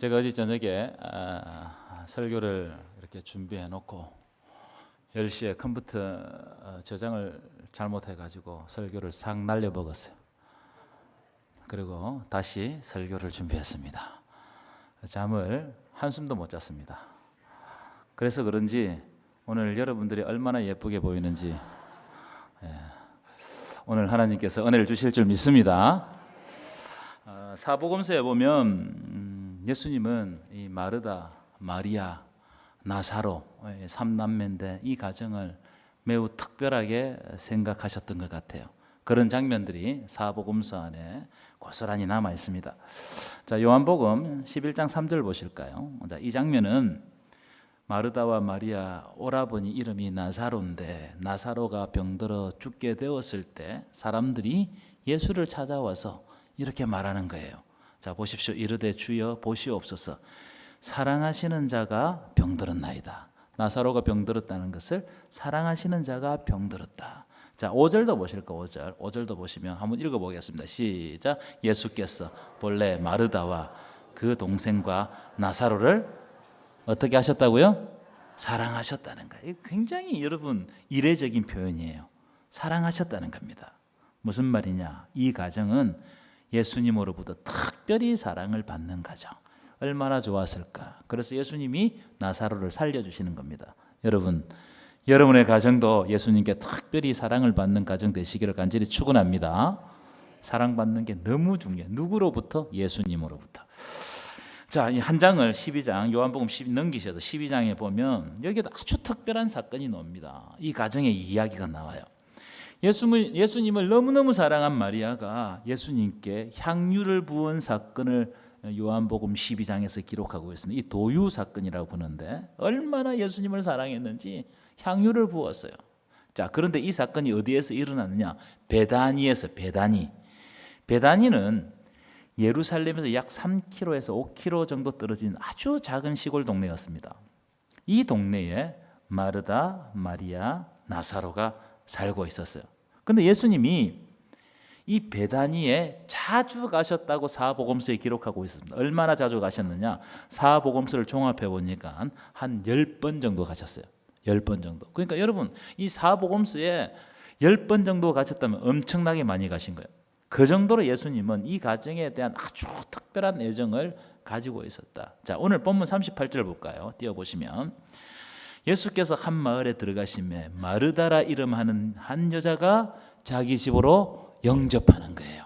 제가 어제 저녁에 설교를 이렇게 준비해 놓고 10시에 컴퓨터 저장을 잘못해 가지고 설교를 싹 날려 먹었어요. 그리고 다시 설교를 준비했습니다. 잠을 한숨도 못 잤습니다. 그래서 그런지 오늘 여러분들이 얼마나 예쁘게 보이는지 오늘 하나님께서 은혜를 주실 줄 믿습니다. 사복음서에 보면 예수님은 이 마르다, 마리아, 나사로 3남매인데 이 가정을 매우 특별하게 생각하셨던 것 같아요. 그런 장면들이 사복음서 안에 고스란히 남아 있습니다. 자, 요한복음 11장 3절 보실까요? 자, 이 장면은 마르다와 마리아 오라버니 이름이 나사로인데 나사로가 병들어 죽게 되었을 때 사람들이 예수를 찾아와서 이렇게 말하는 거예요. 자, 보십시오. 이르되 주여 보시옵소서. 사랑하시는 자가 병들었나이다. 나사로가 병들었다는 것을 사랑하시는 자가 병들었다. 자, 5절도 보실까? 5절도 보시면 한번 읽어보겠습니다. 시작. 예수께서 본래 마르다와 그 동생과 나사로를 어떻게 하셨다고요? 사랑하셨다는 거예요. 굉장히 여러분 이례적인 표현이에요. 사랑하셨다는 겁니다. 무슨 말이냐? 이 가정은 예수님으로부터 특별히 사랑을 받는 가정. 얼마나 좋았을까? 그래서 예수님이 나사로를 살려주시는 겁니다. 여러분의 가정도 예수님께 특별히 사랑을 받는 가정 되시기를 간절히 축원합니다. 사랑받는 게 너무 중요해요. 누구로부터? 예수님으로부터. 자, 이 한 장을 12장 요한복음 10 넘기셔서 12장에 보면 여기도 아주 특별한 사건이 나옵니다. 이 가정의 이야기가 나와요. 예수님을 너무너무 사랑한 마리아가 예수님께 향유를 부은 사건을 요한복음 12장에서 기록하고 있습니다. 이 도유 사건이라고 부르는데 얼마나 예수님을 사랑했는지 향유를 부었어요. 자, 그런데 이 사건이 어디에서 일어났느냐? 베다니에서. 베다니는 예루살렘에서 약 3km에서 5km 정도 떨어진 아주 작은 시골 동네였습니다. 이 동네에 마르다, 마리아, 나사로가 살고 있었어요. 그런데 예수님이 이 베다니에 자주 가셨다고 사복음서에 기록하고 있습니다. 얼마나 자주 가셨느냐? 사복음서를 종합해 보니까 한 10번 정도 가셨어요. 10번 정도. 그러니까 여러분 이 사복음서에 10번 정도 가셨다면 엄청나게 많이 가신 거예요. 그 정도로 예수님은 이 가정에 대한 아주 특별한 애정을 가지고 있었다. 자, 오늘 본문 38절 볼까요? 띄워보시면 예수께서 한 마을에 들어가심에 마르다라 이름하는 한 여자가 자기 집으로 영접하는 거예요.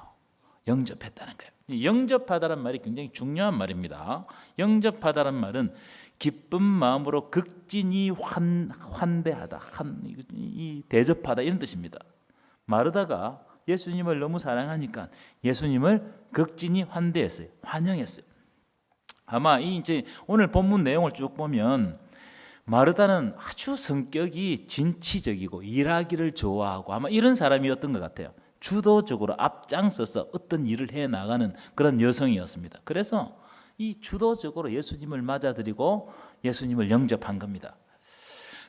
영접했다는 거예요. 영접하다란 말이 굉장히 중요한 말입니다. 영접하다란 말은 기쁜 마음으로 극진히 환대하다, 대접하다 이런 뜻입니다. 마르다가 예수님을 너무 사랑하니까 예수님을 극진히 환대했어요. 환영했어요. 아마 이제 오늘 본문 내용을 쭉 보면 마르다는 아주 성격이 진취적이고 일하기를 좋아하고 아마 이런 사람이었던 것 같아요. 주도적으로 앞장서서 어떤 일을 해 나가는 그런 여성이었습니다. 그래서 이 주도적으로 예수님을 맞아들이고 예수님을 영접한 겁니다.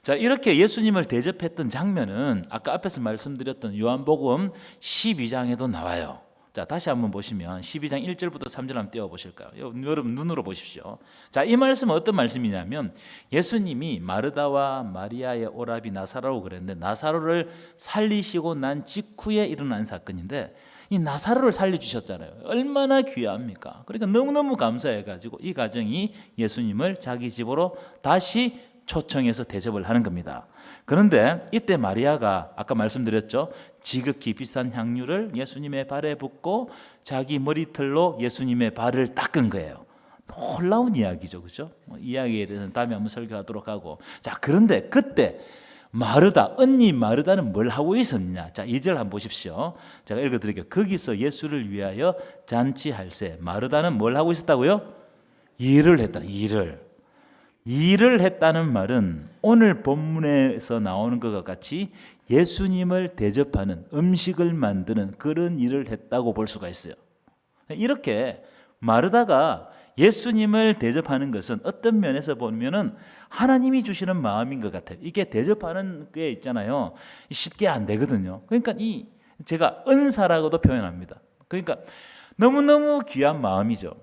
자, 이렇게 예수님을 대접했던 장면은 아까 앞에서 말씀드렸던 요한복음 12장에도 나와요. 자, 다시 한번 보시면 12장 1절부터 3절 한번 띄워보실까요? 여러분 눈으로 보십시오. 자, 이 말씀은 어떤 말씀이냐면 예수님이 마르다와 마리아의 오라비 나사로라고 그랬는데 나사로를 살리시고 난 직후에 일어난 사건인데 이 나사로를 살려주셨잖아요. 얼마나 귀합니까? 그러니까 너무너무 감사해가지고 이 가정이 예수님을 자기 집으로 다시 초청해서 대접을 하는 겁니다. 그런데 이때 마리아가 아까 말씀드렸죠. 지극히 비싼 향유를 예수님의 발에 붓고 자기 머리털로 예수님의 발을 닦은 거예요. 놀라운 이야기죠, 그렇죠? 이야기에 대해서는 다음에 한번 설교하도록 하고. 자, 그런데 그때 언니 마르다는 뭘 하고 있었냐? 자, 2절 한번 보십시오. 제가 읽어드릴게요. 거기서 예수를 위하여 잔치할세. 마르다는 뭘 하고 있었다고요? 일을 했다. 일을 했다는 말은 오늘 본문에서 나오는 것과 같이 예수님을 대접하는 음식을 만드는 그런 일을 했다고 볼 수가 있어요. 이렇게 마르다가 예수님을 대접하는 것은 어떤 면에서 보면은 하나님이 주시는 마음인 것 같아요. 이게 대접하는 게 있잖아요. 쉽게 안 되거든요. 그러니까 제가 은사라고도 표현합니다. 그러니까 너무너무 귀한 마음이죠.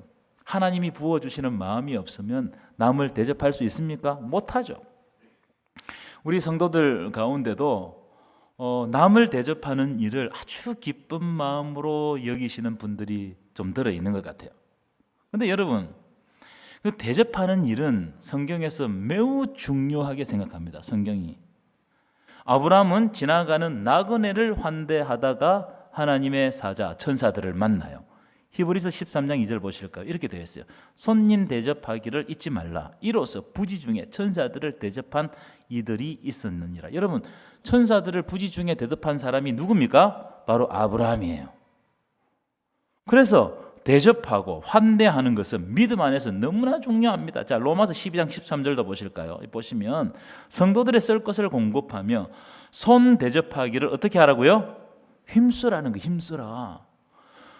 하나님이 부어주시는 마음이 없으면 남을 대접할 수 있습니까? 못하죠. 우리 성도들 가운데도 남을 대접하는 일을 아주 기쁜 마음으로 여기시는 분들이 좀 들어있는 것 같아요. 그런데 여러분, 그 대접하는 일은 성경에서 매우 중요하게 생각합니다. 성경이. 아브라함은 지나가는 나그네를 환대하다가 하나님의 사자, 천사들을 만나요. 히브리서 13장 2절 보실까요? 이렇게 되어 있어요. 손님 대접하기를 잊지 말라. 이로써 부지 중에 천사들을 대접한 이들이 있었느니라. 여러분, 천사들을 부지 중에 대접한 사람이 누굽니까? 바로 아브라함이에요. 그래서 대접하고 환대하는 것은 믿음 안에서 너무나 중요합니다. 자, 로마서 12장 13절도 보실까요? 보시면 성도들의 쓸 것을 공급하며 손 대접하기를 어떻게 하라고요? 힘쓰라는 거, 힘쓰라.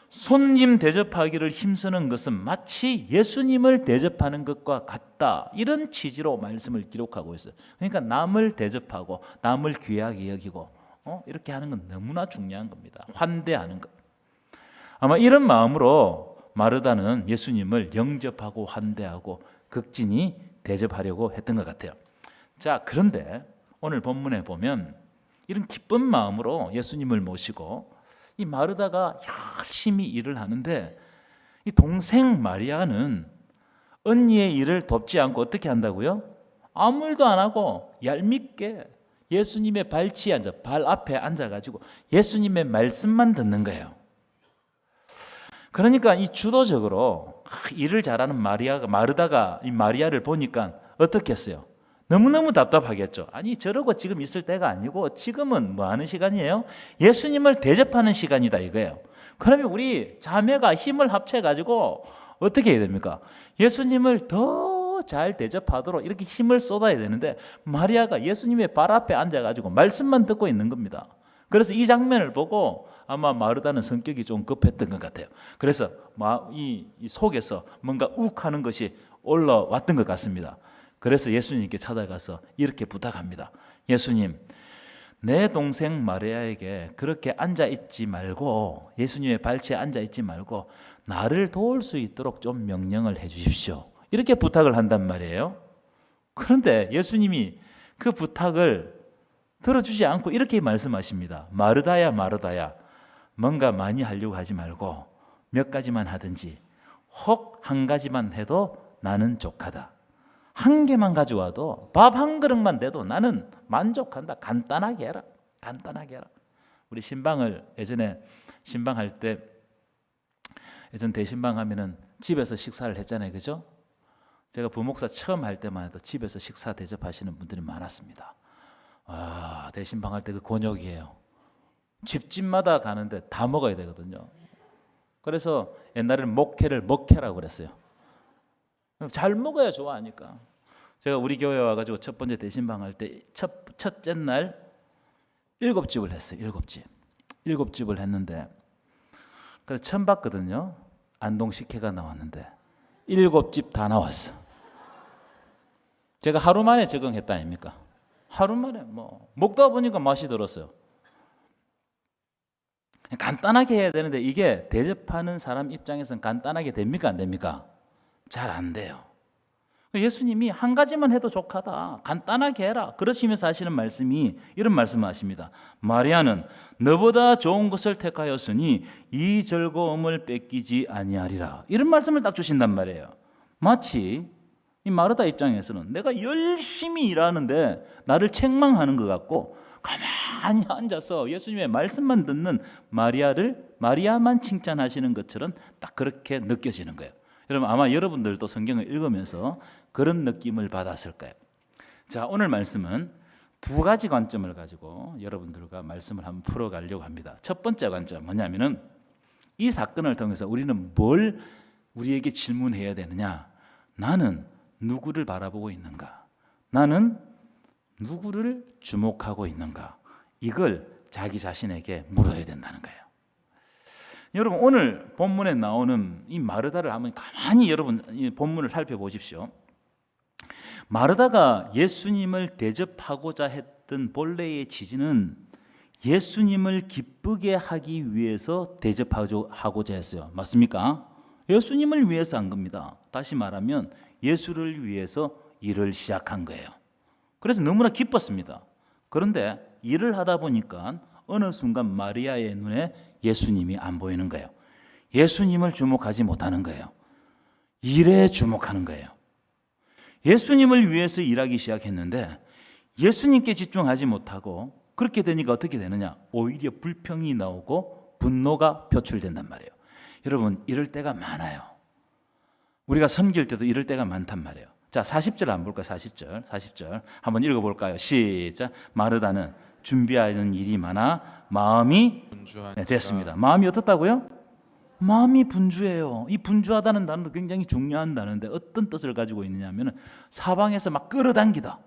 손님 대접하기를 힘쓰는 것은 마치 예수님을 대접하는 것과 같다. 이런 취지로 말씀을 기록하고 있어요. 그러니까 남을 대접하고 남을 귀하게 여기고 이렇게 하는 건 너무나 중요한 겁니다. 환대하는 것. 아마 이런 마음으로 마르다는 예수님을 영접하고 환대하고 극진히 대접하려고 했던 것 같아요. 자, 그런데 오늘 본문에 보면 이런 기쁜 마음으로 예수님을 모시고 이 마르다가 열심히 일을 하는데 이 동생 마리아는 언니의 일을 돕지 않고 어떻게 한다고요? 아무 일도 안 하고 얄밉게 예수님의 발 앞에 앉아가지고 예수님의 말씀만 듣는 거예요. 그러니까 이 주도적으로 일을 잘하는 마르다가 이 마리아를 보니까 어떻겠어요? 너무너무 답답하겠죠. 아니, 저러고 지금 있을 때가 아니고 지금은 뭐 하는 시간이에요? 예수님을 대접하는 시간이다 이거예요. 그러면 우리 자매가 힘을 합쳐가지고 어떻게 해야 됩니까? 예수님을 더 잘 대접하도록 이렇게 힘을 쏟아야 되는데 마리아가 예수님의 발 앞에 앉아가지고 말씀만 듣고 있는 겁니다. 그래서 이 장면을 보고 아마 마르다는 성격이 좀 급했던 것 같아요. 그래서 이 속에서 뭔가 욱하는 것이 올라왔던 것 같습니다. 그래서 예수님께 찾아가서 이렇게 부탁합니다. 예수님, 내 동생 마리아에게 그렇게 앉아있지 말고 예수님의 발치에 앉아있지 말고 나를 도울 수 있도록 좀 명령을 해 주십시오. 이렇게 부탁을 한단 말이에요. 그런데 예수님이 그 부탁을 들어주지 않고 이렇게 말씀하십니다. 마르다야 마르다야, 뭔가 많이 하려고 하지 말고 몇 가지만 하든지 혹 한 가지만 해도 나는 족하다. 한 개만 가져와도 밥 한 그릇만 돼도 나는 만족한다. 간단하게 해라. 간단하게 해라. 우리 신방을 예전에 신방할 때 예전 대신방 하면은 집에서 식사를 했잖아요. 그죠? 제가 부목사 처음 할 때만 해도 집에서 식사 대접하시는 분들이 많았습니다. 대신방 할 때 그 곤욕이에요. 집집마다 가는데 다 먹어야 되거든요. 그래서 옛날에는 목회를 먹회라고 그랬어요. 잘 먹어야 좋아하니까. 제가 우리 교회 와가지고 첫 번째 대신방 할 때 첫째 날 7집을 했어요. 7집을 했는데 그래서 처음 봤거든요. 안동식회가 나왔는데 7집 다 나왔어. 제가 하루 만에 적응했다 아닙니까? 하루 만에 먹다 보니까 맛이 들었어요. 간단하게 해야 되는데 이게 대접하는 사람 입장에서는 간단하게 됩니까? 안 됩니까? 잘 안 돼요. 예수님이 한 가지만 해도 족하다. 간단하게 해라. 그러시면서 하시는 말씀이 이런 말씀을 하십니다. 마리아는 너보다 좋은 것을 택하였으니 이 즐거움을 뺏기지 아니하리라. 이런 말씀을 딱 주신단 말이에요. 마치 이 마르다 입장에서는 내가 열심히 일하는데 나를 책망하는 것 같고 가만히 앉아서 예수님의 말씀만 듣는 마리아만 칭찬하시는 것처럼 딱 그렇게 느껴지는 거예요. 여러분 아마 여러분들도 성경을 읽으면서 그런 느낌을 받았을 거예요. 자, 오늘 말씀은 두 가지 관점을 가지고 여러분들과 말씀을 한번 풀어가려고 합니다. 첫 번째 관점 뭐냐면은 이 사건을 통해서 우리는 뭘 우리에게 질문해야 되느냐? 나는 누구를 바라보고 있는가? 나는 누구를 주목하고 있는가? 이걸 자기 자신에게 물어야 된다는 거예요. 여러분 오늘 본문에 나오는 이 마르다를 한번 가만히 여러분 이 본문을 살펴보십시오. 마르다가 예수님을 대접하고자 했던 본래의 취지는 예수님을 기쁘게 하기 위해서 대접하고자 했어요. 맞습니까? 예수님을 위해서 한 겁니다. 다시 말하면 예수를 위해서 일을 시작한 거예요. 그래서 너무나 기뻤습니다. 그런데 일을 하다 보니까 어느 순간 마리아의 눈에 예수님이 안 보이는 거예요. 예수님을 주목하지 못하는 거예요. 일에 주목하는 거예요. 예수님을 위해서 일하기 시작했는데 예수님께 집중하지 못하고 그렇게 되니까 어떻게 되느냐? 오히려 불평이 나오고 분노가 표출된단 말이에요. 여러분, 이럴 때가 많아요. 우리가 섬길 때도 이럴 때가 많단 말이에요. 자, 40절 안 볼까요? 40절 한번 읽어볼까요? 시작. 마르다는 준비하는 일이 많아 마음이 됐습니다. 마음이 어떻다고요? 마음이 분주해요. 이 분주하다는 단어도 굉장히 중요한 단어인데 어떤 뜻을 가지고 있느냐 하면 사방에서 막 끌어당기다,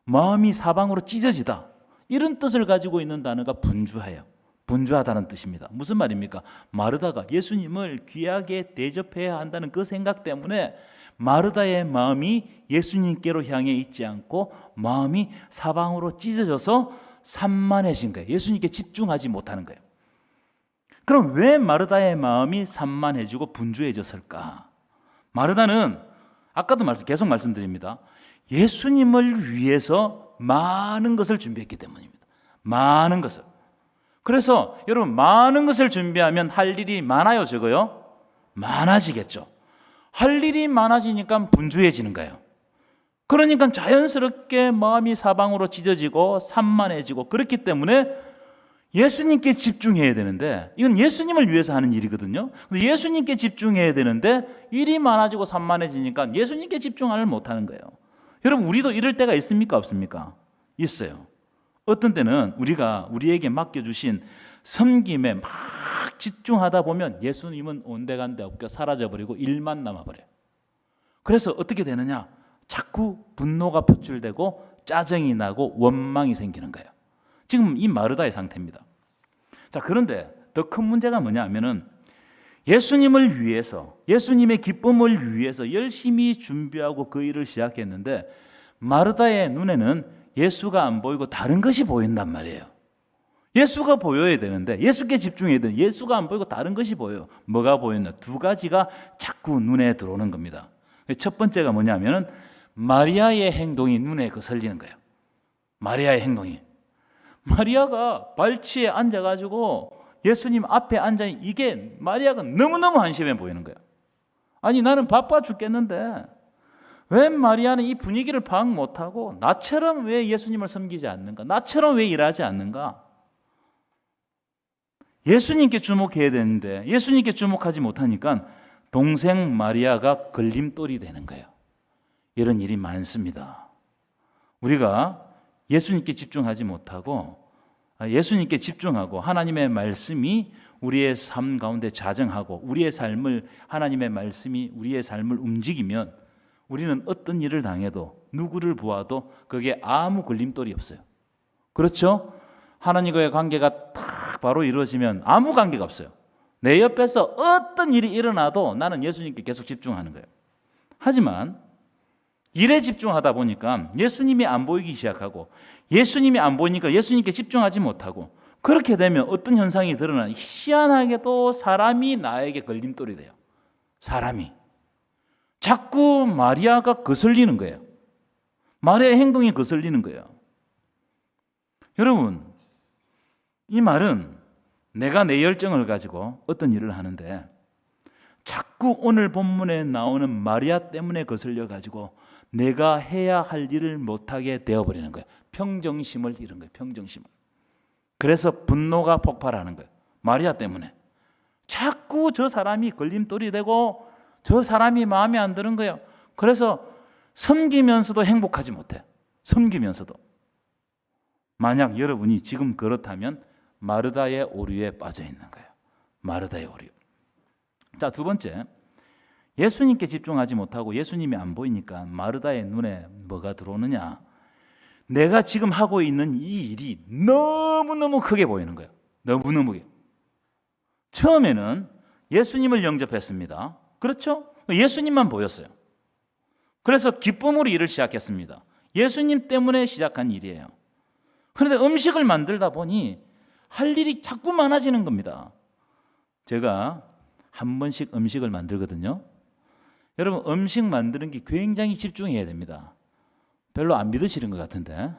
마음이 사방으로 찢어지다, 이런 뜻을 가지고 있는 단어가 분주해요. 분주하다는 뜻입니다. 무슨 말입니까? 마르다가 예수님을 귀하게 대접해야 한다는 그 생각 때문에 마르다의 마음이 예수님께로 향해 있지 않고 마음이 사방으로 찢어져서 산만해진 거예요. 예수님께 집중하지 못하는 거예요. 그럼 왜 마르다의 마음이 산만해지고 분주해졌을까? 마르다는 아까도 계속 말씀드립니다. 예수님을 위해서 많은 것을 준비했기 때문입니다. 많은 것을. 그래서 여러분, 많은 것을 준비하면 할 일이 많아요, 적어요? 많아지겠죠. 할 일이 많아지니까 분주해지는 거예요. 그러니까 자연스럽게 마음이 사방으로 찢어지고 산만해지고, 그렇기 때문에 예수님께 집중해야 되는데, 이건 예수님을 위해서 하는 일이거든요. 근데 예수님께 집중해야 되는데 일이 많아지고 산만해지니까 예수님께 집중을 못하는 거예요. 여러분, 우리도 이럴 때가 있습니까? 없습니까? 있어요. 어떤 때는 우리가 우리에게 맡겨주신 섬김에 막 집중하다 보면 예수님은 온데간데 없게 사라져버리고 일만 남아버려요. 그래서 어떻게 되느냐? 자꾸 분노가 표출되고 짜증이 나고 원망이 생기는 거예요. 지금 이 마르다의 상태입니다. 자, 그런데 더 큰 문제가 뭐냐 하면은 예수님을 위해서, 예수님의 기쁨을 위해서 열심히 준비하고 그 일을 시작했는데 마르다의 눈에는 예수가 안 보이고 다른 것이 보인단 말이에요. 예수가 보여야 되는데, 예수께 집중해야 되는데 예수가 안 보이고 다른 것이 보여요. 뭐가 보였나? 두 가지가 자꾸 눈에 들어오는 겁니다. 첫 번째가 뭐냐면은 마리아의 행동이 눈에 거슬리는 거예요. 마리아의 행동이. 마리아가 발치에 앉아가지고 예수님 앞에 앉아, 이게 마리아가 너무너무 한심해 보이는 거예요. 아니, 나는 바빠 죽겠는데 왜 마리아는 이 분위기를 파악 못하고 나처럼 왜 예수님을 섬기지 않는가? 나처럼 왜 일하지 않는가? 예수님께 주목해야 되는데 예수님께 주목하지 못하니까 동생 마리아가 걸림돌이 되는 거예요. 이런 일이 많습니다. 우리가 예수님께 집중하지 못하고 예수님께 집중하고 하나님의 말씀이 우리의 삶 가운데 자정하고 우리의 삶을, 하나님의 말씀이 우리의 삶을 움직이면 우리는 어떤 일을 당해도 누구를 보아도 그게 아무 걸림돌이 없어요. 그렇죠? 하나님과의 관계가 딱 바로 이루어지면 아무 관계가 없어요. 내 옆에서 어떤 일이 일어나도 나는 예수님께 계속 집중하는 거예요. 하지만 일에 집중하다 보니까 예수님이 안 보이기 시작하고, 예수님이 안 보이니까 예수님께 집중하지 못하고, 그렇게 되면 어떤 현상이 드러나? 희한하게도 사람이 나에게 걸림돌이 돼요. 사람이 자꾸 마리아가 거슬리는 거예요. 마리아의 행동이 거슬리는 거예요. 여러분, 이 말은 내가 내 열정을 가지고 어떤 일을 하는데 자꾸 오늘 본문에 나오는 마리아 때문에 거슬려 가지고 내가 해야 할 일을 못하게 되어버리는 거예요. 평정심을 잃은 거예요. 평정심을. 그래서 분노가 폭발하는 거예요. 마리아 때문에. 자꾸 저 사람이 걸림돌이 되고 저 사람이 마음에 안 드는 거예요. 그래서 섬기면서도 행복하지 못해. 섬기면서도. 만약 여러분이 지금 그렇다면 마르다의 오류에 빠져 있는 거예요. 마르다의 오류. 자, 두 번째. 예수님께 집중하지 못하고 예수님이 안 보이니까 마르다의 눈에 뭐가 들어오느냐? 내가 지금 하고 있는 이 일이 너무너무 크게 보이는 거예요. 너무너무. 처음에는 예수님을 영접했습니다. 그렇죠? 예수님만 보였어요. 그래서 기쁨으로 일을 시작했습니다. 예수님 때문에 시작한 일이에요. 그런데 음식을 만들다 보니 할 일이 자꾸 많아지는 겁니다. 제가 한 번씩 음식을 만들거든요. 여러분, 음식 만드는 게 굉장히 집중해야 됩니다. 별로 안 믿으시는 것 같은데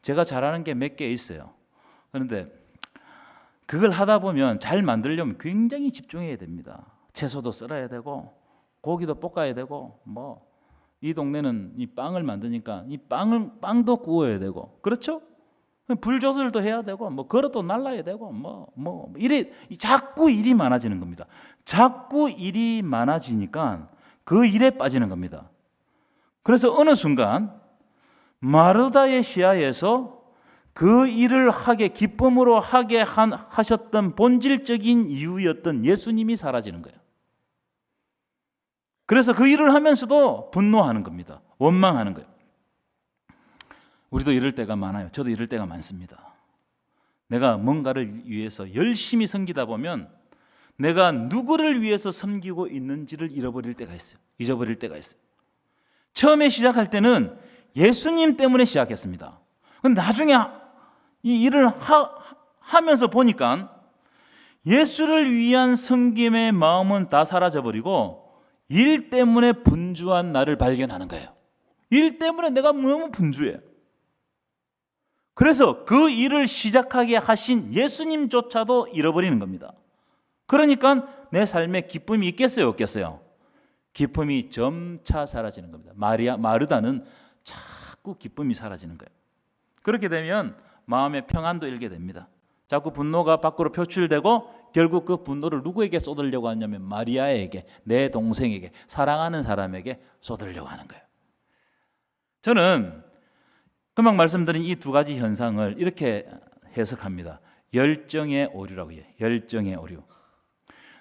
제가 잘하는 게 몇 개 있어요. 그런데 그걸 하다 보면 잘 만들려면 굉장히 집중해야 됩니다. 채소도 썰어야 되고 고기도 볶아야 되고 이 동네는 이 빵을 만드니까 이 빵도 구워야 되고, 그렇죠? 불 조절도 해야 되고 그릇도 날라야 되고 이래 자꾸 일이 많아지는 겁니다. 자꾸 일이 많아지니까 그 일에 빠지는 겁니다. 그래서 어느 순간 마르다의 시야에서 그 일을 기쁨으로 하게 하셨던 본질적인 이유였던 예수님이 사라지는 거예요. 그래서 그 일을 하면서도 분노하는 겁니다. 원망하는 거예요. 우리도 이럴 때가 많아요. 저도 이럴 때가 많습니다. 내가 뭔가를 위해서 열심히 섬기다 보면 내가 누구를 위해서 섬기고 있는지를 잃어버릴 때가 있어요. 잊어버릴 때가 있어요. 처음에 시작할 때는 예수님 때문에 시작했습니다. 그런데 나중에 이 일을 하면서 보니까 예수를 위한 섬김의 마음은 다 사라져버리고 일 때문에 분주한 나를 발견하는 거예요. 일 때문에 내가 너무 분주해. 그래서 그 일을 시작하게 하신 예수님조차도 잃어버리는 겁니다. 그러니까 내 삶에 기쁨이 있겠어요, 없겠어요? 기쁨이 점차 사라지는 겁니다. 마르다는 자꾸 기쁨이 사라지는 거예요. 그렇게 되면 마음의 평안도 잃게 됩니다. 자꾸 분노가 밖으로 표출되고 결국 그 분노를 누구에게 쏟으려고 하냐면 마리아에게, 내 동생에게, 사랑하는 사람에게 쏟으려고 하는 거예요. 저는 금방 말씀드린 이 두 가지 현상을 이렇게 해석합니다. 열정의 오류라고 해요. 열정의 오류.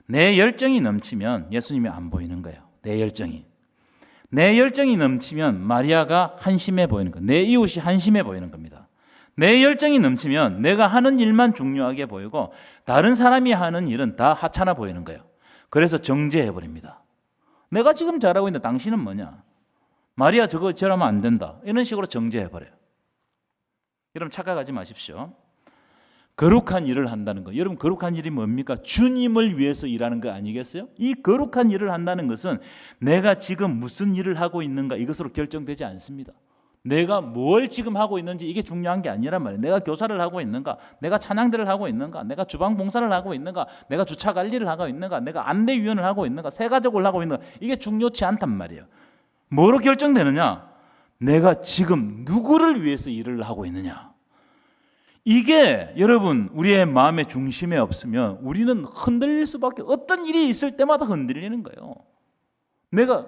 내 열정이 넘치면 예수님이 안 보이는 거예요. 내 열정이 넘치면 마리아가 한심해 보이는 거예요. 내 이웃이 한심해 보이는 겁니다. 내 열정이 넘치면 내가 하는 일만 중요하게 보이고 다른 사람이 하는 일은 다 하찮아 보이는 거예요. 그래서 정죄해버립니다. 내가 지금 잘하고 있는데 당신은 뭐냐? 마리아 저러면 안 된다. 이런 식으로 정죄해버려요. 여러분 착각하지 마십시오. 거룩한 일을 한다는 거. 여러분 거룩한 일이 뭡니까? 주님을 위해서 일하는 거 아니겠어요? 이 거룩한 일을 한다는 것은 내가 지금 무슨 일을 하고 있는가 이것으로 결정되지 않습니다. 내가 뭘 지금 하고 있는지 이게 중요한 게 아니란 말이에요. 내가 교사를 하고 있는가, 내가 찬양대를 하고 있는가, 내가 주방 봉사를 하고 있는가, 내가 주차 관리를 하고 있는가, 내가 안내위원을 하고 있는가, 세가족을 하고 있는가, 이게 중요치 않단 말이에요. 뭐로 결정되느냐? 내가 지금 누구를 위해서 일을 하고 있느냐. 이게 여러분 우리의 마음의 중심에 없으면 우리는 흔들릴 수밖에, 어떤 일이 있을 때마다 흔들리는 거예요.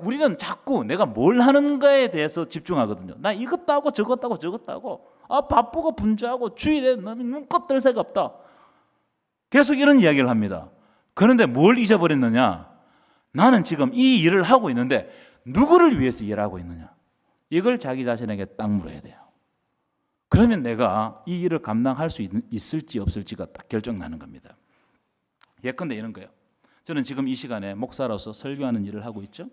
우리는 자꾸 내가 뭘 하는가에 대해서 집중하거든요. 나 이것도 하고 저것도 하고 저것도 하고, 바쁘고 분주하고 주일에 눈꽃 뜰 새가 없다. 계속 이런 이야기를 합니다. 그런데 뭘 잊어버렸느냐? 나는 지금 이 일을 하고 있는데 누구를 위해서 일하고 있느냐? 이걸 자기 자신에게 딱 물어야 돼요. 그러면 내가 이 일을 감당할 수 있을지 없을지가 딱 결정나는 겁니다. 예컨대 이런 거예요. 저는 지금 이 시간에 목사로서 설교하는 일을 하고 있죠.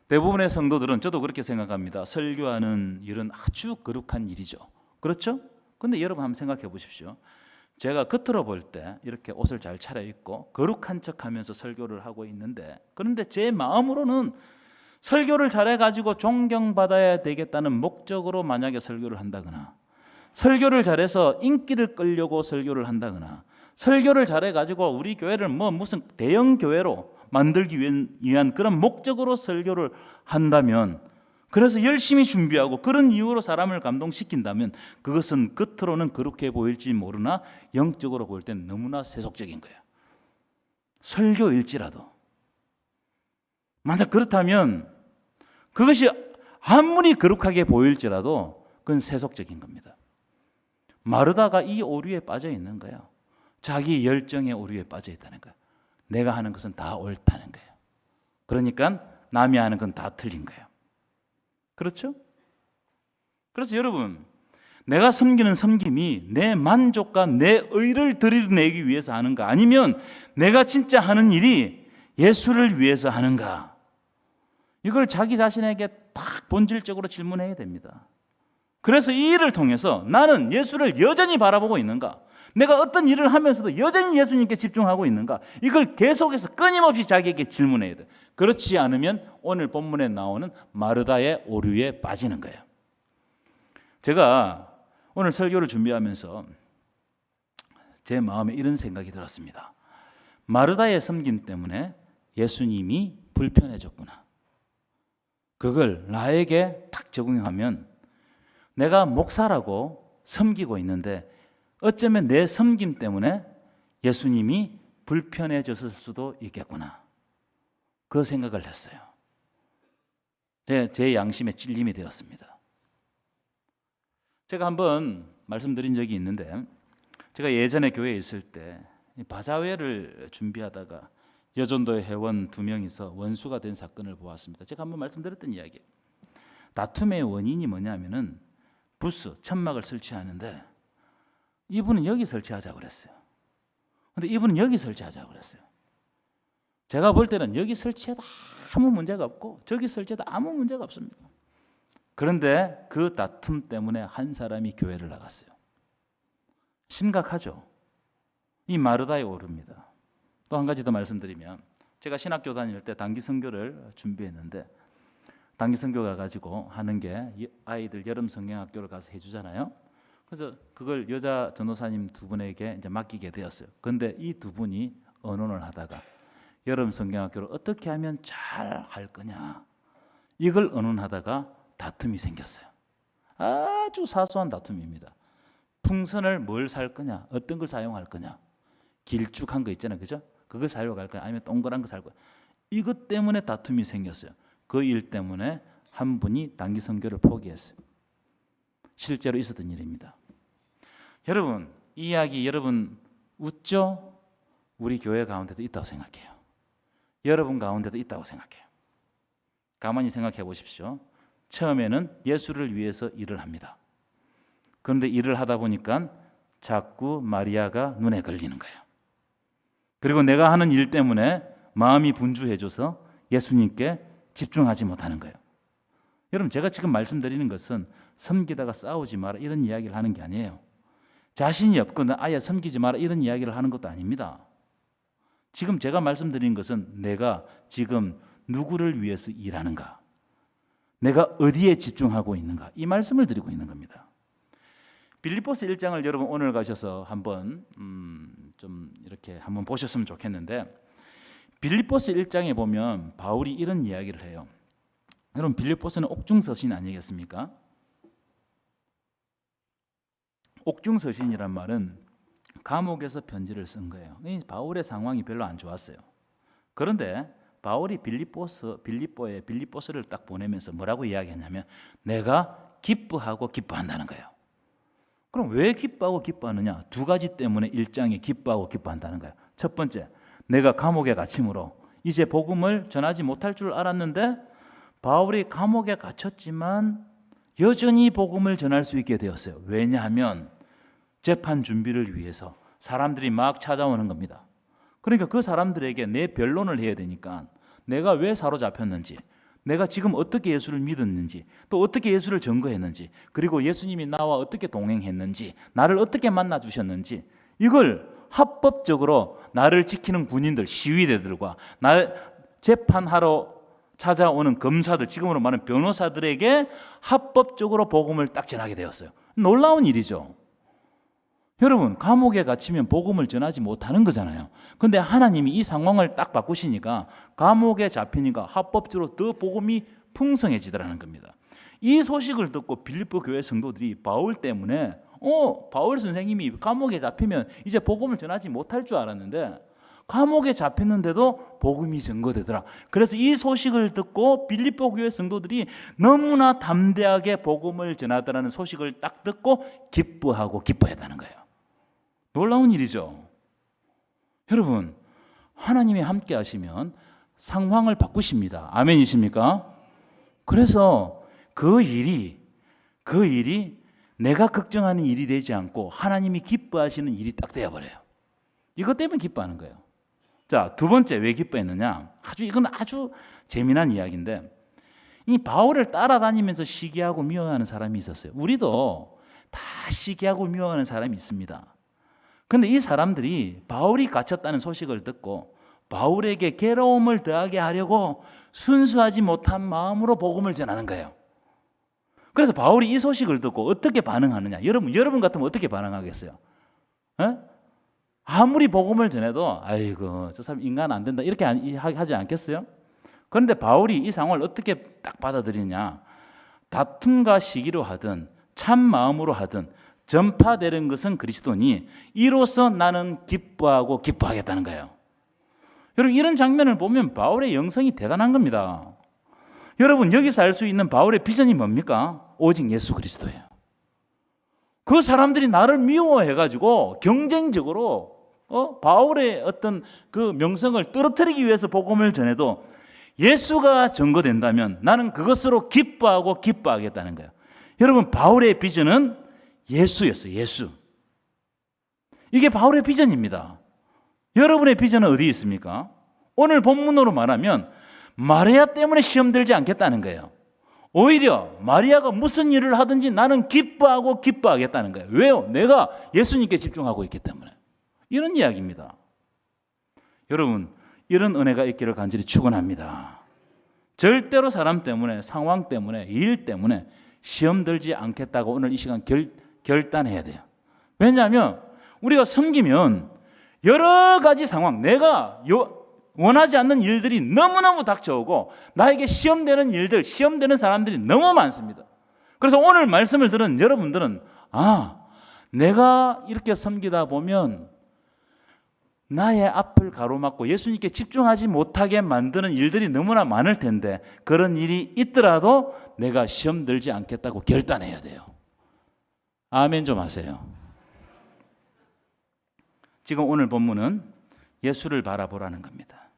대부분의 성도들은, 저도 그렇게 생각합니다. 설교하는 일은 아주 거룩한 일이죠. 그렇죠? 그런데 여러분 한번 생각해 보십시오. 제가 겉으로 볼 때 이렇게 옷을 잘 차려입고 거룩한 척하면서 설교를 하고 있는데, 그런데 제 마음으로는 설교를 잘해가지고 존경받아야 되겠다는 목적으로 만약에 설교를 한다거나, 설교를 잘해서 인기를 끌려고 설교를 한다거나, 설교를 잘해가지고 우리 교회를 무슨 대형 교회로 만들기 위한 그런 목적으로 설교를 한다면, 그래서 열심히 준비하고 그런 이유로 사람을 감동시킨다면 그것은 겉으로는 그렇게 보일지 모르나 영적으로 볼 땐 너무나 세속적인 거예요. 설교일지라도. 만약 그렇다면 그것이 아무리 거룩하게 보일지라도 그건 세속적인 겁니다. 마르다가 이 오류에 빠져 있는 거예요. 자기 열정의 오류에 빠져 있다는 거예요. 내가 하는 것은 다 옳다는 거예요. 그러니까 남이 하는 건 다 틀린 거예요. 그렇죠? 그래서 여러분, 내가 섬기는 섬김이 내 만족과 내 의를 드러내기 위해서 하는가, 아니면 내가 진짜 하는 일이 예수를 위해서 하는가, 이걸 자기 자신에게 딱 본질적으로 질문해야 됩니다. 그래서 이 일을 통해서 나는 예수를 여전히 바라보고 있는가, 내가 어떤 일을 하면서도 여전히 예수님께 집중하고 있는가? 이걸 계속해서 끊임없이 자기에게 질문해야 돼. 그렇지 않으면 오늘 본문에 나오는 마르다의 오류에 빠지는 거예요. 제가 오늘 설교를 준비하면서 제 마음에 이런 생각이 들었습니다. 마르다의 섬김 때문에 예수님이 불편해졌구나. 그걸 나에게 딱 적용하면 내가 목사라고 섬기고 있는데 어쩌면 내 섬김 때문에 예수님이 불편해졌을 수도 있겠구나. 그 생각을 했어요. 제 양심에 찔림이 되었습니다. 제가 한번 말씀드린 적이 있는데 제가 예전에 교회에 있을 때 바자회를 준비하다가 여전도의 회원 2명이서 원수가 된 사건을 보았습니다. 제가 한번 말씀드렸던 이야기예요. 다툼의 원인이 뭐냐면은 부스, 천막을 설치하는데 이분은 여기 설치하자고 그랬어요. 근데 이분은 여기 설치하자고 그랬어요. 제가 볼 때는 여기 설치해도 아무 문제가 없고 저기 설치해도 아무 문제가 없습니다. 그런데 그 다툼 때문에 한 사람이 교회를 나갔어요. 심각하죠. 이 마르다의 오류입니다. 또 한 가지 더 말씀드리면 제가 신학교 다닐 때 단기 선교를 준비했는데 단기 선교 가가지고 하는 게 아이들 여름 성경학교를 가서 해주잖아요. 그래서 그걸 여자 전도사님 2분에게 이제 맡기게 되었어요. 그런데 이 2분이 언론을 하다가 여름 성경학교를 어떻게 하면 잘 할 거냐 이걸 언론하다가 다툼이 생겼어요. 아주 사소한 다툼입니다. 풍선을 뭘 살 거냐, 어떤 걸 사용할 거냐, 길쭉한 거 있잖아요, 그죠? 그거 사용할 거냐, 아니면 동그란 거 살 거냐. 이것 때문에 다툼이 생겼어요. 그 일 때문에 한 분이 단기 선교를 포기했어요. 실제로 있었던 일입니다. 여러분, 이 이야기 여러분 웃죠? 우리 교회 가운데도 있다고 생각해요. 여러분 가운데도 있다고 생각해요. 가만히 생각해 보십시오. 처음에는 예수를 위해서 일을 합니다. 그런데 일을 하다 보니까 자꾸 마리아가 눈에 걸리는 거예요. 그리고 내가 하는 일 때문에 마음이 분주해져서 예수님께 집중하지 못하는 거예요. 여러분, 제가 지금 말씀드리는 것은 섬기다가 싸우지 마라 이런 이야기를 하는 게 아니에요. 자신이 없거나 아예 섬기지 마라 이런 이야기를 하는 것도 아닙니다. 지금 제가 말씀드린 것은 내가 지금 누구를 위해서 일하는가, 내가 어디에 집중하고 있는가, 이 말씀을 드리고 있는 겁니다. 빌립보서 1장을 여러분 오늘 가셔서 한번 좀 이렇게 한번 보셨으면 좋겠는데, 빌립보서 1장에 보면 바울이 이런 이야기를 해요. 여러분, 빌립보서는 옥중서신 아니겠습니까? 옥중서신이란 말은 감옥에서 편지를 쓴 거예요. 바울의 상황이 별로 안 좋았어요. 그런데 바울이 빌립보서를 딱 보내면서 뭐라고 이야기하냐면 내가 기뻐하고 기뻐한다는 거예요. 그럼 왜 기뻐하고 기뻐하느냐? 2가지 때문에 1장에 기뻐하고 기뻐한다는 거예요. 첫 번째, 내가 감옥에 갇힘으로 이제 복음을 전하지 못할 줄 알았는데 바울이 감옥에 갇혔지만 여전히 복음을 전할 수 있게 되었어요. 왜냐하면 재판 준비를 위해서 사람들이 막 찾아오는 겁니다. 그러니까 그 사람들에게 내 변론을 해야 되니까 내가 왜 사로잡혔는지, 내가 지금 어떻게 예수를 믿었는지, 또 어떻게 예수를 증거했는지, 그리고 예수님이 나와 어떻게 동행했는지, 나를 어떻게 만나 주셨는지, 이걸 합법적으로 나를 지키는 군인들, 시위대들과 날 재판하러 찾아오는 검사들, 지금으로 말하는 변호사들에게 합법적으로 복음을 딱 전하게 되었어요. 놀라운 일이죠. 여러분, 감옥에 갇히면 복음을 전하지 못하는 거잖아요. 근데 하나님이 이 상황을 딱 바꾸시니까 감옥에 잡히니까 합법적으로 더 복음이 풍성해지더라는 겁니다. 이 소식을 듣고 빌립보 교회 성도들이 바울 때문에 바울 선생님이 감옥에 잡히면 이제 복음을 전하지 못할 줄 알았는데 감옥에 잡혔는데도 복음이 증거되더라. 그래서 이 소식을 듣고 빌립보 교회 성도들이 너무나 담대하게 복음을 전하더라는 소식을 딱 듣고 기뻐하고 기뻐했다는 거예요. 놀라운 일이죠. 여러분, 하나님이 함께 하시면 상황을 바꾸십니다. 아멘이십니까? 그래서 그 일이 내가 걱정하는 일이 되지 않고 하나님이 기뻐하시는 일이 딱 되어버려요. 이것 때문에 기뻐하는 거예요. 자, 2번째, 왜 기뻐했느냐? 이건 아주 재미난 이야기인데, 이 바울을 따라다니면서 시기하고 미워하는 사람이 있었어요. 우리도 다 시기하고 미워하는 사람이 있습니다. 그런데 이 사람들이 바울이 갇혔다는 소식을 듣고 바울에게 괴로움을 더하게 하려고 순수하지 못한 마음으로 복음을 전하는 거예요. 그래서 바울이 이 소식을 듣고 어떻게 반응하느냐? 여러분 같으면 어떻게 반응하겠어요? 에? 아무리 복음을 전해도 아이고 저 사람 인간 안 된다 이렇게 하지 않겠어요? 그런데 바울이 이 상황을 어떻게 딱 받아들이냐? 다툼과 시기로 하든 참 마음으로 하든 전파되는 것은 그리스도니 이로써 나는 기뻐하고 기뻐하겠다는 거예요. 여러분 이런 장면을 보면 바울의 영성이 대단한 겁니다. 여러분 여기서 알 수 있는 바울의 비전이 뭡니까? 오직 예수 그리스도예요. 그 사람들이 나를 미워해가지고 경쟁적으로 바울의 어떤 그 명성을 떨어뜨리기 위해서 복음을 전해도 예수가 전거된다면 나는 그것으로 기뻐하고 기뻐하겠다는 거예요. 여러분 바울의 비전은 예수였어요. 예수. 이게 바울의 비전입니다. 여러분의 비전은 어디 있습니까? 오늘 본문으로 말하면 마리아 때문에 시험 들지 않겠다는 거예요. 오히려 마리아가 무슨 일을 하든지 나는 기뻐하고 기뻐하겠다는 거예요. 왜요? 내가 예수님께 집중하고 있기 때문에. 이런 이야기입니다. 여러분 이런 은혜가 있기를 간절히 축원합니다. 절대로 사람 때문에 상황 때문에 일 때문에 시험 들지 않겠다고 오늘 이 시간 결단해야 돼요. 왜냐하면 우리가 섬기면 여러 가지 상황 내가 원하지 않는 일들이 너무너무 닥쳐오고 나에게 시험되는 일들, 시험되는 사람들이 너무 많습니다. 그래서 오늘 말씀을 들은 여러분들은 내가 이렇게 섬기다 보면 나의 앞을 가로막고 예수님께 집중하지 못하게 만드는 일들이 너무나 많을 텐데 그런 일이 있더라도 내가 시험 들지 않겠다고 결단해야 돼요. 아멘 좀 하세요. 지금 오늘 본문은 예수를 바라보라는 겁니다.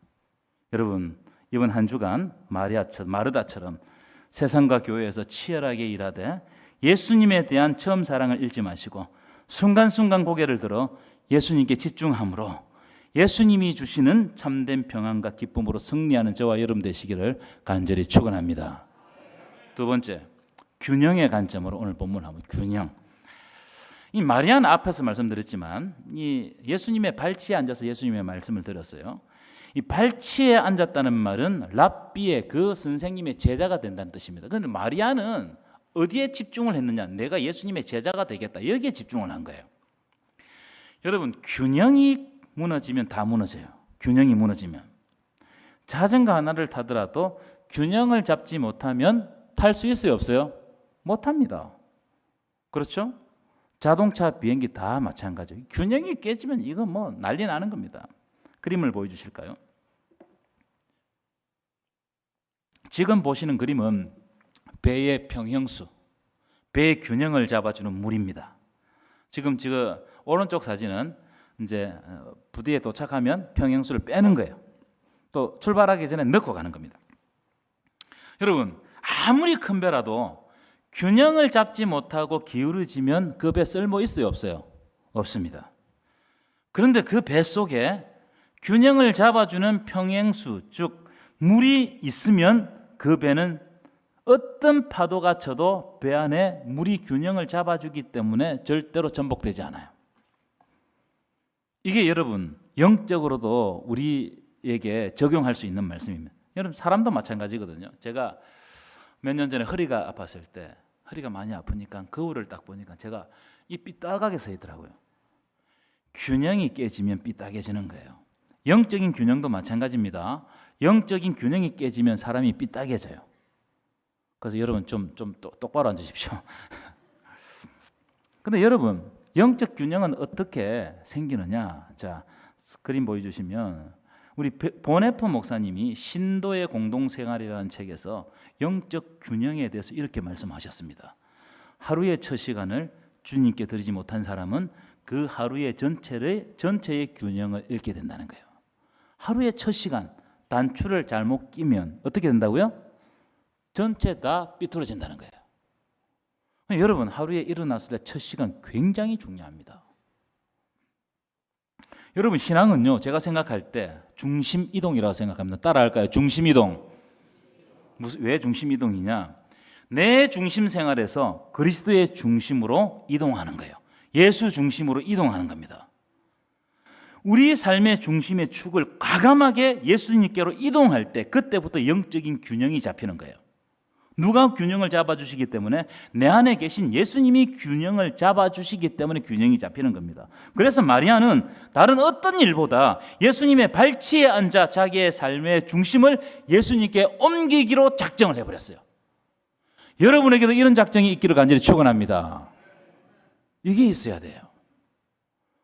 여러분 이번 한 주간 마르다처럼 세상과 교회에서 치열하게 일하되 예수님에 대한 처음 사랑을 잃지 마시고 순간순간 고개를 들어 예수님께 집중함으로 예수님이 주시는 참된 평안과 기쁨으로 승리하는 저와 여러분 되시기를 간절히 축원합니다. 두 번째, 균형의 관점으로 오늘 본문을 한번 균형. 이 마리아는 앞에서 말씀드렸지만 이 예수님의 발치에 앉아서 예수님의 말씀을 들었어요. 이 발치에 앉았다는 말은 랍비의 그 선생님의 제자가 된다는 뜻입니다. 그런데 마리아는 어디에 집중을 했느냐? 내가 예수님의 제자가 되겠다. 여기에 집중을 한 거예요. 여러분 균형이 무너지면 다 무너져요. 균형이 무너지면 자전거 하나를 타더라도 균형을 잡지 못하면 탈 수 있어요? 없어요? 못합니다. 그렇죠? 자동차, 비행기 다 마찬가지예요. 균형이 깨지면 이거 뭐 난리 나는 겁니다. 그림을 보여주실까요? 지금 보시는 그림은 배의 평형수, 배의 균형을 잡아주는 물입니다. 지금 오른쪽 사진은 이제 부두에 도착하면 평형수를 빼는 거예요. 또 출발하기 전에 넣고 가는 겁니다. 여러분 아무리 큰 배라도 균형을 잡지 못하고 기울어지면 그 배 쓸모 있어요? 없어요? 없습니다. 그런데 그 배 속에 균형을 잡아주는 평행수, 즉 물이 있으면 그 배는 어떤 파도가 쳐도 배 안에 물이 균형을 잡아주기 때문에 절대로 전복되지 않아요. 이게 여러분 영적으로도 우리에게 적용할 수 있는 말씀입니다. 여러분 사람도 마찬가지거든요. 제가 몇 년 전에 허리가 아팠을 때 허리가 많이 아프니까 거울을 딱 보니까 제가 이 삐딱하게 서 있더라고요. 균형이 깨지면 삐딱해지는 거예요. 영적인 균형도 마찬가지입니다. 영적인 균형이 깨지면 사람이 삐딱해져요. 그래서 여러분 좀 똑바로 앉으십시오. 근데 여러분 영적 균형은 어떻게 생기느냐? 자, 그림 보여주시면 우리 보네프 목사님이 신도의 공동생활이라는 책에서 영적 균형에 대해서 이렇게 말씀하셨습니다. 하루의 첫 시간을 주님께 드리지 못한 사람은 그 하루의 전체의 균형을 잃게 된다는 거예요. 하루의 첫 시간 단추를 잘못 끼면 어떻게 된다고요? 전체 다 삐뚤어진다는 거예요. 여러분 하루에 일어났을 때 첫 시간 굉장히 중요합니다. 여러분 신앙은요 제가 생각할 때 중심 이동이라고 생각합니다. 따라할까요? 중심 이동. 왜 중심 이동이냐? 내 중심 생활에서 그리스도의 중심으로 이동하는 거예요. 예수 중심으로 이동하는 겁니다. 우리 삶의 중심의 축을 과감하게 예수님께로 이동할 때 그때부터 영적인 균형이 잡히는 거예요. 누가 균형을 잡아주시기 때문에? 내 안에 계신 예수님이 균형을 잡아주시기 때문에 균형이 잡히는 겁니다. 그래서 마리아는 다른 어떤 일보다 예수님의 발치에 앉아 자기의 삶의 중심을 예수님께 옮기기로 작정을 해버렸어요. 여러분에게도 이런 작정이 있기를 간절히 축원합니다. 이게 있어야 돼요.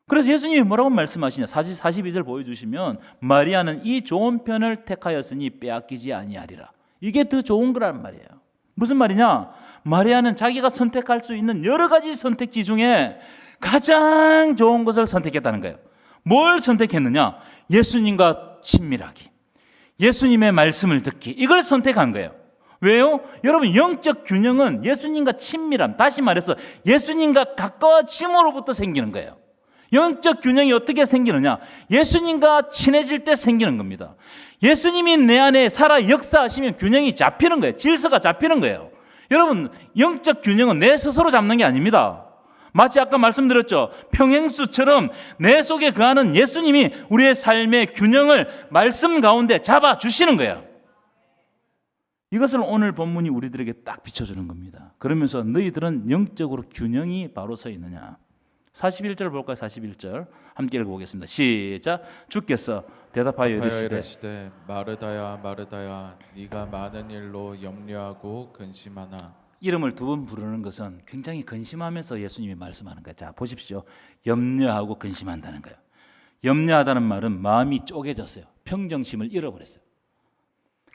그래서 예수님이 뭐라고 말씀하시냐? 42절 보여주시면 마리아는 이 좋은 편을 택하였으니 빼앗기지 아니하리라. 이게 더 좋은 거란 말이에요. 무슨 말이냐? 마리아는 자기가 선택할 수 있는 여러 가지 선택지 중에 가장 좋은 것을 선택했다는 거예요. 뭘 선택했느냐? 예수님과 친밀하기, 예수님의 말씀을 듣기, 이걸 선택한 거예요. 왜요? 여러분, 영적 균형은 예수님과 친밀함, 다시 말해서 예수님과 가까워짐으로부터 생기는 거예요. 영적 균형이 어떻게 생기느냐? 예수님과 친해질 때 생기는 겁니다. 예수님이 내 안에 살아 역사하시면 균형이 잡히는 거예요. 질서가 잡히는 거예요. 여러분, 영적 균형은 내 스스로 잡는 게 아닙니다. 마치 아까 말씀드렸죠. 평행수처럼 내 속에 거하는 예수님이 우리의 삶의 균형을 말씀 가운데 잡아주시는 거예요. 이것을 오늘 본문이 우리들에게 딱 비춰주는 겁니다. 그러면서 너희들은 영적으로 균형이 바로 서 있느냐? 41절 볼까요? 41절 함께 읽어보겠습니다. 시작. 주께서 대답하여 이르시되 마르다야 마르다야 네가 많은 일로 염려하고 근심하나. 이름을 두 번 부르는 것은 굉장히 근심하면서 예수님이 말씀하는 거예요. 자, 보십시오. 염려하고 근심한다는 거예요. 염려하다는 말은 마음이 쪼개졌어요. 평정심을 잃어버렸어요.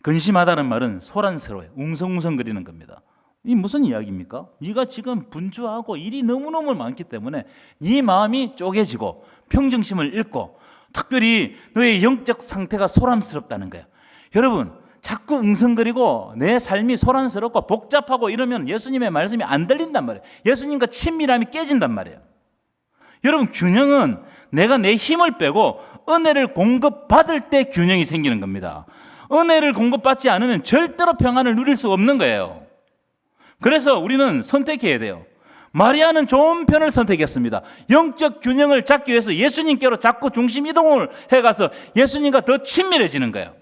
근심하다는 말은 소란스러워요. 웅성웅성거리는 겁니다. 이 무슨 이야기입니까? 네가 지금 분주하고 일이 너무너무 많기 때문에 네 마음이 쪼개지고 평정심을 잃고 특별히 너의 영적 상태가 소란스럽다는 거예요. 여러분, 자꾸 웅성거리고 내 삶이 소란스럽고 복잡하고 이러면 예수님의 말씀이 안 들린단 말이에요. 예수님과 친밀함이 깨진단 말이에요. 여러분, 균형은 내가 내 힘을 빼고 은혜를 공급받을 때 균형이 생기는 겁니다. 은혜를 공급받지 않으면 절대로 평안을 누릴 수 없는 거예요. 그래서 우리는 선택해야 돼요. 마리아는 좋은 편을 선택했습니다. 영적 균형을 잡기 위해서 예수님께로 자꾸 중심 이동을 해가서 예수님과 더 친밀해지는 거예요.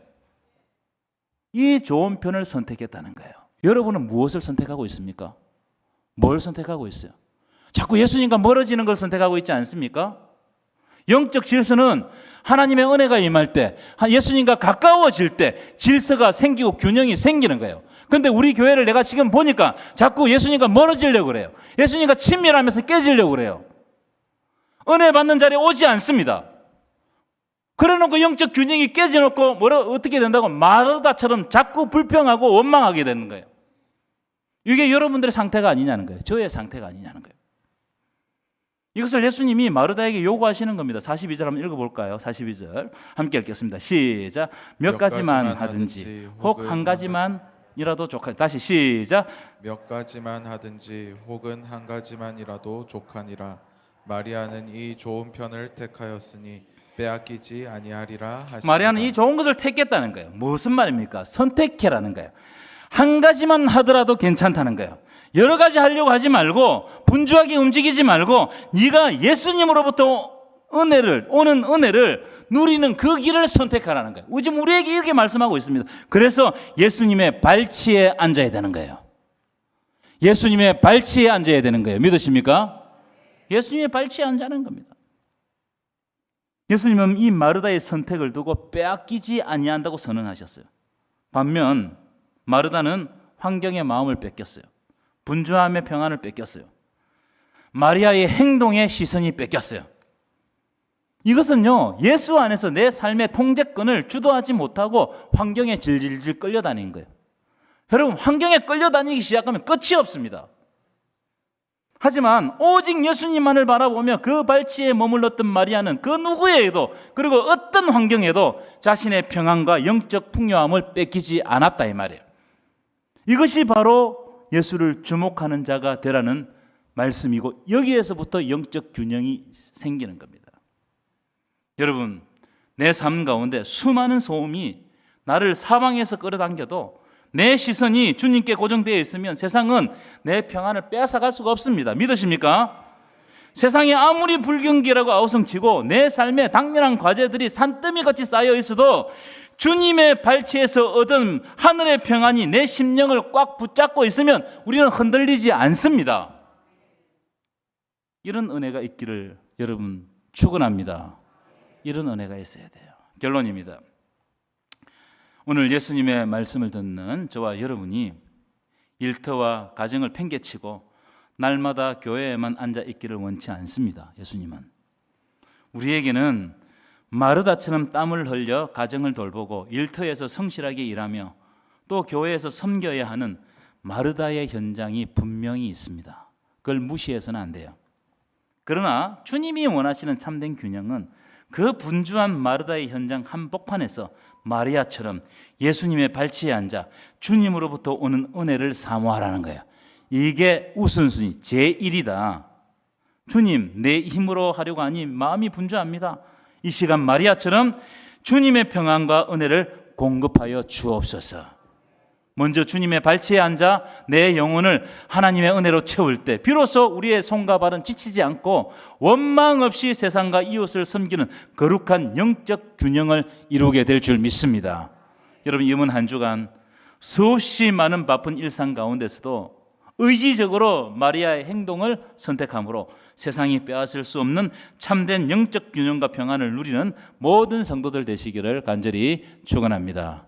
이 좋은 편을 선택했다는 거예요. 여러분은 무엇을 선택하고 있습니까? 뭘 선택하고 있어요? 자꾸 예수님과 멀어지는 걸 선택하고 있지 않습니까? 영적 질서는 하나님의 은혜가 임할 때, 예수님과 가까워질 때 질서가 생기고 균형이 생기는 거예요. 그런데 우리 교회를 내가 지금 보니까 자꾸 예수님과 멀어지려고 그래요. 예수님과 친밀하면서 깨지려고 그래요. 은혜 받는 자리에 오지 않습니다. 그래놓고 영적 균형이 깨져놓고 어떻게 된다고? 마르다처럼 자꾸 불평하고 원망하게 되는 거예요. 이게 여러분들의 상태가 아니냐는 거예요. 저의 상태가 아니냐는 거예요. 이것을 예수님이 마르다에게 요구하시는 겁니다. 42절 한번 읽어볼까요? 42절 함께 읽겠습니다. 시작. 몇 가지만 하든지 혹 한 가지만이라도 족하니. 다시 시작. 몇 가지만 하든지 혹은 한 가지만이라도 족하니라. 마리아는 이 좋은 편을 택하였으니 빼앗기지 아니하리라 하시니라. 마리아는 이 좋은 것을 택했다는 거예요. 무슨 말입니까? 선택해라는 거예요. 한 가지만 하더라도 괜찮다는 거예요. 여러 가지 하려고 하지 말고 분주하게 움직이지 말고 네가 예수님으로부터 오는 은혜를 누리는 그 길을 선택하라는 거예요. 지금 우리에게 이렇게 말씀하고 있습니다. 그래서 예수님의 발치에 앉아야 되는 거예요. 예수님의 발치에 앉아야 되는 거예요. 믿으십니까? 예수님의 발치에 앉아는 겁니다. 예수님은 이 마르다의 선택을 두고 빼앗기지 아니한다고 선언하셨어요. 반면 마르다는 환경의 마음을 뺏겼어요. 분주함의 평안을 뺏겼어요. 마리아의 행동의 시선이 뺏겼어요. 이것은요, 예수 안에서 내 삶의 통제권을 주도하지 못하고 환경에 질질질 끌려다니는 거예요. 여러분, 환경에 끌려다니기 시작하면 끝이 없습니다. 하지만 오직 예수님만을 바라보며 그 발치에 머물렀던 마리아는 그 누구에게도 그리고 어떤 환경에도 자신의 평안과 영적 풍요함을 뺏기지 않았다 이 말이에요. 이것이 바로 예수를 주목하는 자가 되라는 말씀이고 여기에서부터 영적 균형이 생기는 겁니다. 여러분, 내 삶 가운데 수많은 소음이 나를 사방에서 끌어당겨도 내 시선이 주님께 고정되어 있으면 세상은 내 평안을 빼앗아갈 수가 없습니다. 믿으십니까? 세상에 아무리 불경기라고 아우성치고 내 삶에 당면한 과제들이 산더미같이 쌓여 있어도 주님의 발치에서 얻은 하늘의 평안이 내 심령을 꽉 붙잡고 있으면 우리는 흔들리지 않습니다. 이런 은혜가 있기를 여러분 축원합니다. 이런 은혜가 있어야 돼요. 결론입니다. 오늘 예수님의 말씀을 듣는 저와 여러분이 일터와 가정을 팽개치고 날마다 교회에만 앉아 있기를 원치 않습니다. 예수님은 우리에게는 마르다처럼 땀을 흘려 가정을 돌보고 일터에서 성실하게 일하며 또 교회에서 섬겨야 하는 마르다의 현장이 분명히 있습니다. 그걸 무시해서는 안 돼요. 그러나 주님이 원하시는 참된 균형은 그 분주한 마르다의 현장 한복판에서 마리아처럼 예수님의 발치에 앉아 주님으로부터 오는 은혜를 사모하라는 거예요. 이게 우선순위 제1이다. 주님, 내 힘으로 하려고 하니 마음이 분주합니다. 이 시간 마리아처럼 주님의 평안과 은혜를 공급하여 주옵소서. 먼저 주님의 발치에 앉아 내 영혼을 하나님의 은혜로 채울 때 비로소 우리의 손과 발은 지치지 않고 원망 없이 세상과 이웃을 섬기는 거룩한 영적 균형을 이루게 될 줄 믿습니다. 여러분, 이번 한 주간 수없이 많은 바쁜 일상 가운데서도 의지적으로 마리아의 행동을 선택함으로 세상이 빼앗을 수 없는 참된 영적 균형과 평안을 누리는 모든 성도들 되시기를 간절히 축원합니다.